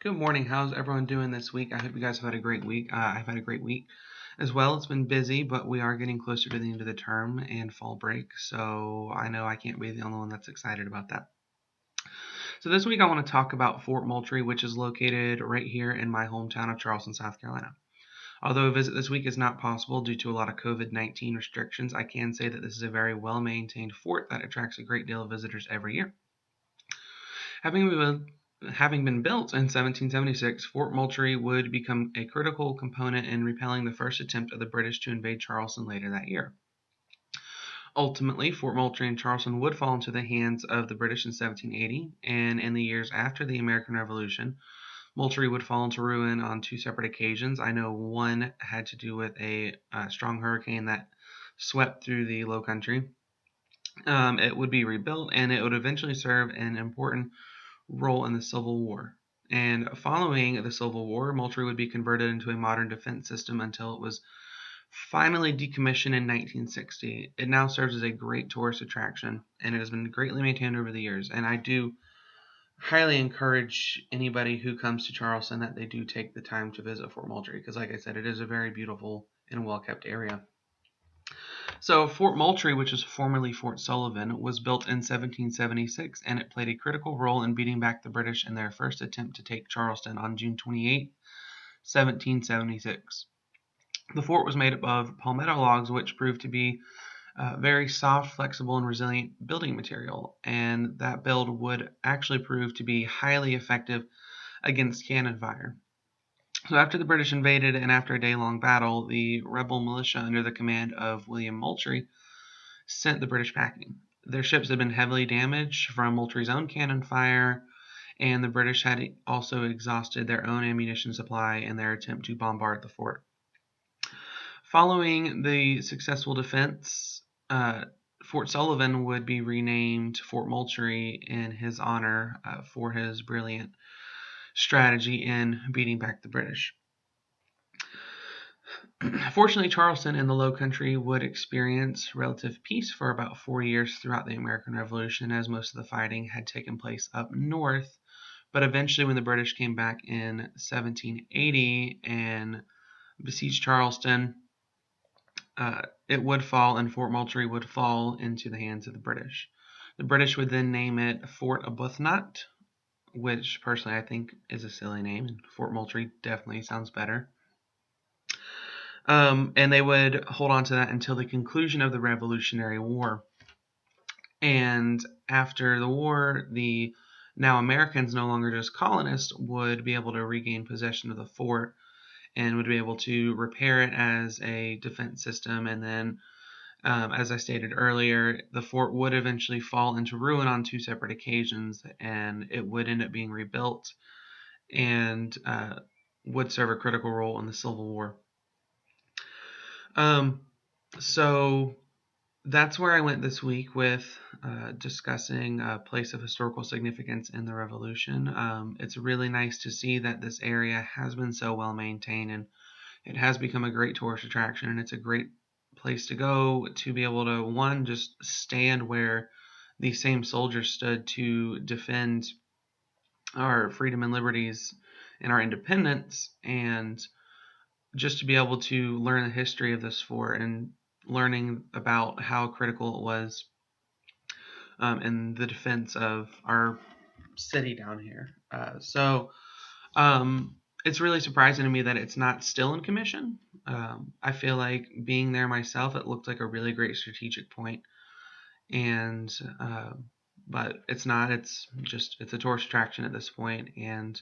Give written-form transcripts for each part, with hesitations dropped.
Good morning. How's everyone doing this week? I hope you guys have had a great week. I've had a great week as well. It's been busy, but we are getting closer to the end of the term and fall break, so I know I can't be the only one that's excited about that. So this week I want to talk about Fort Moultrie, which is located right here in my hometown of Charleston, South Carolina. Although a visit this week is not possible due to a lot of COVID-19 restrictions, I can say that this is a very well-maintained fort that attracts a great deal of visitors every year. Having been built in 1776, Fort Moultrie would become a critical component in repelling the first attempt of the British to invade Charleston later that year. Ultimately, Fort Moultrie and Charleston would fall into the hands of the British in 1780, and in the years after the American Revolution, Moultrie would fall into ruin on two separate occasions. I know one had to do with a strong hurricane that swept through the Low Country. It would be rebuilt, and it would eventually serve an important role in the Civil War. And following the Civil War, Moultrie would be converted into a modern defense system until it was finally decommissioned in 1960. It now serves as a great tourist attraction, and it has been greatly maintained over the years. And I do highly encourage anybody who comes to Charleston that they do take the time to visit Fort Moultrie, because like I said, it is a very beautiful and well-kept area. So Fort Moultrie, which was formerly Fort Sullivan, was built in 1776, and it played a critical role in beating back the British in their first attempt to take Charleston on June 28, 1776. The fort was made up of palmetto logs, which proved to be very soft, flexible, and resilient building material, and that build would actually prove to be highly effective against cannon fire. So after the British invaded and after a day-long battle, the rebel militia under the command of William Moultrie sent the British packing. Their ships had been heavily damaged from Moultrie's own cannon fire, and the British had also exhausted their own ammunition supply in their attempt to bombard the fort. Following the successful defense, Fort Sullivan would be renamed Fort Moultrie in his honor for his brilliant strategy in beating back the British. Fortunately, Charleston and the Low Country would experience relative peace for about 4 years throughout the American Revolution, as most of the fighting had taken place up north. But eventually, when the British came back in 1780 and besieged Charleston, it would fall, and Fort Moultrie would fall into the hands of the British. The British would then name it Fort Arbuthnot, which personally I think is a silly name, and Fort Moultrie definitely sounds better. And they would hold on to that until the conclusion of the Revolutionary War. And after the war, the now Americans, no longer just colonists, would be able to regain possession of the fort and would be able to repair it as a defense system. And then, as I stated earlier, the fort would eventually fall into ruin on two separate occasions, and it would end up being rebuilt and would serve a critical role in the Civil War. So that's where I went this week with discussing a place of historical significance in the Revolution. It's really nice to see that this area has been so well maintained, and it has become a great tourist attraction, and it's a great place to go to be able to, one, just stand where these same soldiers stood to defend our freedom and liberties and our independence, and just to be able to learn the history of this fort and learning about how critical it was in the defense of our city down here. It's really surprising to me that it's not still in commission. I feel like being there myself, it looked like a really great strategic point, and but it's not. It's a tourist attraction at this point, and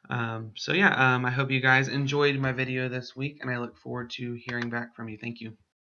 I hope you guys enjoyed my video this week, and I look forward to hearing back from you. Thank you.